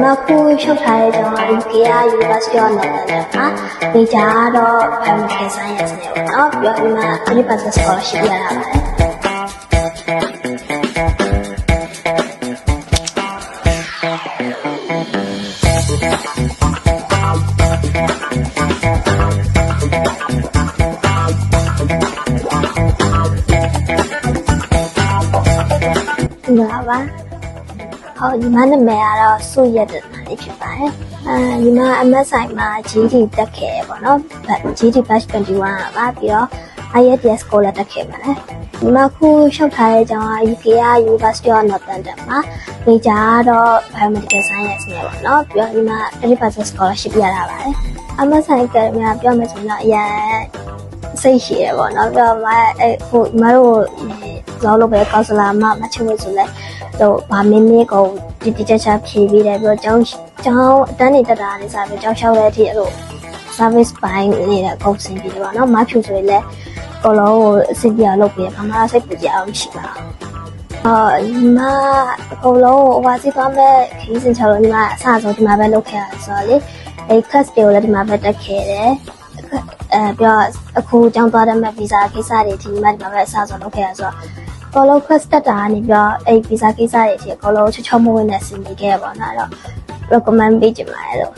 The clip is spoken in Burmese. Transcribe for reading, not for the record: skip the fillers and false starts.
Aku showtime jangan Ikea University of London Meja do Biomedical Science ne no biar ima 3% scholarship ရတာပါတယ်ဟုတ်ပါဟောဒီမနာမည်ကတော့စုရက်တဲ့နေဖြစ်ပါတယ်ဒီမှာ MSI မှာ GD တက်ခဲ့ပေါ့နော် GD batch 21ပါပြီးတော့ IELTS ကိုလည်းတက်ခဲ့ပါတယ်ဒီမှာခုရှောက်ထားတဲ့အကြောင်းက Ikea University of London မှာ major တော့ Biomedical Science နဲ့ပေါ့နော်ပြီးတော့ဒီမှာ 3% scholarship ရတာပါတယ် MSI Academy ကပြောမယ်ဆိုရင်တော့အရင်စိတ်ရှိရပေါ့နော်ပြီးတော့ဟိုမတို့လောလောပဲကောက်စလာမချင်လို့ဆိုလဲတော့ဗာမင်းလေးကိုတိကျချဖြေပြီးတယ်ပြီးတော့ကျောင်းအတန်းနေတက်တာလေးစားပြီးကျောင်းလျှောက်တဲ့အထိအဲ့လို service ပိုင်းနေတဲ့ကုန်စင်ပြီးတယ်ပေါ့နော်မဖြူဆိုရင်လည်းကိုလုံးကိုအစီအပြလုပ်ပြီးဘာမှစိတ်ပူကြအောင်မရှိပါဘူးမကိုလုံးကို oversee သွားမဲ့ခီးစင်ချလို့ဒီမှာအစဆုံးဒီမှာပဲလုပ်ခဲ့ရဆိုတော့လေအဲ့ class တွေကိုလည်းဒီမှာပဲတက်ခဲ့တယ်ပြီးတော့အခုကျောင်းသွားတဲ့မဲ့ visa ကိစ္စတွေဒီမှာပဲအစဆုံးလုပ်ခဲ့ရဆိုတော့ကောလုံး class တက်တာကနေပြီးတော့အဲ့ visa ကိစ္စတွေအထိကောလုံးချောချောမွေးနဲ့ဆင်နေခဲ့ပါတော့အဲ့တော့ recommend ပေးချင်ပါတယ်လို့